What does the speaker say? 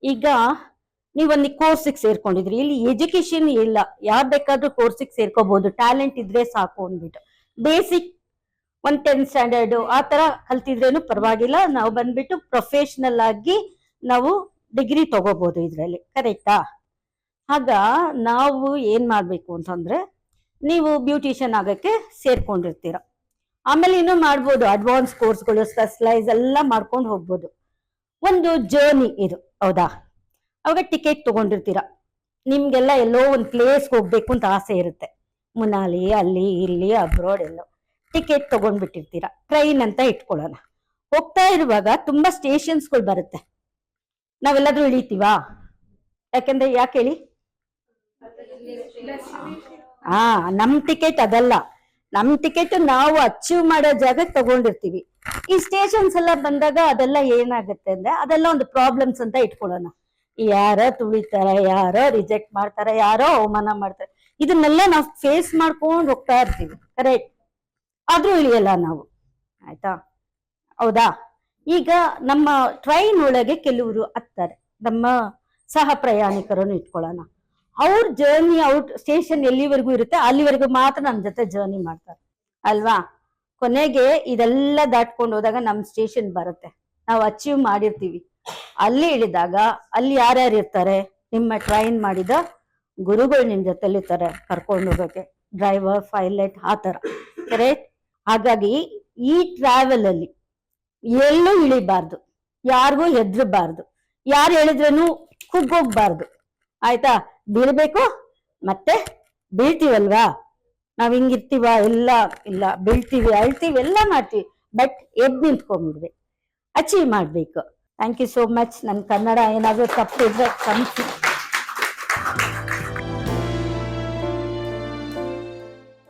ಈಗ ನೀವೊಂದು ಕೋರ್ಸಿಗೆ ಸೇರ್ಕೊಂಡಿದ್ರಿ, ಇಲ್ಲಿ ಎಜುಕೇಶನ್ ಇಲ್ಲ, ಯಾರ್ ಬೇಕಾದ್ರೂ ಕೋರ್ಸಿಗೆ ಸೇರ್ಕೋಬಹುದು, ಟ್ಯಾಲೆಂಟ್ ಇದ್ರೆ ಸಾಕು ಅಂದ್ಬಿಟ್ಟು. ಬೇಸಿಕ್ 10th ಸ್ಟ್ಯಾಂಡರ್ಡ್ ಆ ತರ ಕಲ್ತಿದ್ರೇನು ಪರವಾಗಿಲ್ಲ, ನಾವು ಬಂದ್ಬಿಟ್ಟು ಪ್ರೊಫೆಷನಲ್ ಆಗಿ ನಾವು ಡಿಗ್ರಿ ತಗೋಬಹುದು ಇದ್ರಲ್ಲಿ, ಕರೆಕ್ಟಾ? ಆಗ ನಾವು ಏನ್ ಮಾಡ್ಬೇಕು ಅಂತಂದ್ರೆ, ನೀವು ಬ್ಯೂಟಿಷಿಯನ್ ಆಗಕ್ಕೆ ಸೇರ್ಕೊಂಡಿರ್ತೀರ, ಆಮೇಲೆ ಇನ್ನೂ ಮಾಡ್ಬೋದು ಅಡ್ವಾನ್ಸ್ ಕೋರ್ಸ್ಗಳು, ಸ್ಪೆಷಲೈಸ್ ಎಲ್ಲ ಮಾಡ್ಕೊಂಡು ಹೋಗ್ಬೋದು. ಒಂದು ಜರ್ನಿ ಇದು, ಹೌದಾ? ಅವಾಗ ಟಿಕೆಟ್ ತಗೊಂಡಿರ್ತೀರ, ನಿಮ್ಗೆಲ್ಲ ಎಲ್ಲೋ ಒಂದು ಪ್ಲೇಸ್ಗೆ ಹೋಗ್ಬೇಕು ಅಂತ ಆಸೆ ಇರುತ್ತೆ, ಮುನಾಲಿ ಅಲ್ಲಿ ಇಲ್ಲಿ ಅಬ್ರಾಡ್ ಎಲ್ಲೋ. ಟಿಕೆಟ್ ತಗೊಂಡ್ಬಿಟ್ಟಿರ್ತೀರ, ಟ್ರೈನ್ ಅಂತ ಇಟ್ಕೊಳ್ಳೋಣ. ಹೋಗ್ತಾ ಇರುವಾಗ ತುಂಬಾ ಸ್ಟೇಷನ್ಸ್ಗಳು ಬರುತ್ತೆ, ನಾವೆಲ್ಲಾದ್ರೂ ಇಳಿತೀವಾ? ಯಾಕೆಂದ್ರೆ ಯಾಕೆ ಹೇಳಿ? ನಮ್ ಟಿಕೆಟ್ ಅದಲ್ಲ, ನಮ್ ಟಿಕೆಟ್ ನಾವು ಅಚೀವ್ ಮಾಡೋ ಜಾಗ ತಗೊಂಡಿರ್ತೀವಿ. ಈ ಸ್ಟೇಷನ್ಸ್ ಎಲ್ಲ ಬಂದಾಗ ಅದೆಲ್ಲ ಏನಾಗುತ್ತೆ ಅಂದ್ರೆ, ಅದೆಲ್ಲ ಒಂದು ಪ್ರಾಬ್ಲಮ್ಸ್ ಅಂತ ಇಟ್ಕೊಳ್ಳೋಣ. ಯಾರೋ ತುಳಿತಾರೆ, ಯಾರೋ ರಿಜೆಕ್ಟ್ ಮಾಡ್ತಾರೆ, ಯಾರೋ ಅವಮಾನ ಮಾಡ್ತಾರೆ, ಇದನ್ನೆಲ್ಲ ನಾವು ಫೇಸ್ ಮಾಡ್ಕೊಂಡು ಹೋಗ್ತಾ ಇರ್ತೀವಿ, ಕರೆಕ್ಟ್? ಆದ್ರೂ ಇಳಿಯಲ್ಲ ನಾವು, ಆಯ್ತಾ? ಹೌದಾ? ಈಗ ನಮ್ಮ ಟ್ರೈನ್ ಒಳಗೆ ಕೆಲವರು ಹತ್ತಾರೆ, ನಮ್ಮ ಸಹ ಪ್ರಯಾಣಿಕರನ್ನು ಇಟ್ಕೊಳ್ಳೋಣ. ಅವ್ರ ಜರ್ನಿ ಔಟ್ ಸ್ಟೇಷನ್ ಎಲ್ಲಿವರೆಗೂ ಇರುತ್ತೆ ಅಲ್ಲಿವರೆಗೂ ಮಾತ್ರ ನಮ್ಮ ಜೊತೆ ಜರ್ನಿ ಮಾಡ್ತಾರೆ, ಅಲ್ವಾ? ಕೊನೆಗೆ ಇದೆಲ್ಲ ದಾಟ್ಕೊಂಡು ಹೋದಾಗ ನಮ್ ಸ್ಟೇಷನ್ ಬರುತ್ತೆ, ನಾವು ಅಚೀವ್ ಮಾಡಿರ್ತೀವಿ. ಅಲ್ಲಿ ಇಳಿದಾಗ ಅಲ್ಲಿ ಯಾರ್ಯಾರು ಇರ್ತಾರೆ? ನಿಮ್ಮ ಟ್ರೈನ್ ಮಾಡಿದ ಗುರುಗಳು ನಿಮ್ ಜೊತೆಲಿ ಇರ್ತಾರೆ, ಕರ್ಕೊಂಡು ಹೋಗೋಕೆ, ಡ್ರೈವರ್, ಪೈಲಟ್, ಆ ತರ, ಕರೆಕ್ಟ್? ಹಾಗಾಗಿ ಈ ಟ್ರಾವೆಲ್ ಅಲ್ಲಿ ಎಲ್ಲೂ ಇಳಿಬಾರ್ದು, ಯಾರಿಗೂ ಹೆದ್ರಬಾರ್ದು, ಯಾರು ಹೇಳಿದ್ರೇನು ಕುಗ್ಗೋಗ್ಬಾರ್ದು, ಆಯ್ತಾ? ಬೀಳ್ಬೇಕು, ಮತ್ತೆ ಬೀಳ್ತೀವಲ್ವಾ, ನಾವ್ ಹಿಂಗಿರ್ತೀವ? ಇಲ್ಲ ಇಲ್ಲ, ಬೀಳ್ತೀವಿ, ಅಳ್ತೀವಿ, ಎಲ್ಲ ಮಾಡ್ತೀವಿ, ಬಟ್ ಎದ್ ನಿಂತ್ಕೊಂಡ್ಬಿಡ್ಬೇಕು, ಅಚೀವ್ ಮಾಡ್ಬೇಕು. Thank you so much. ನನ್ ಕನ್ನಡ ಏನಾದ್ರು ತಪ್ಪಿದ್ರೆ ಕ್ಷಮಿಸಿ.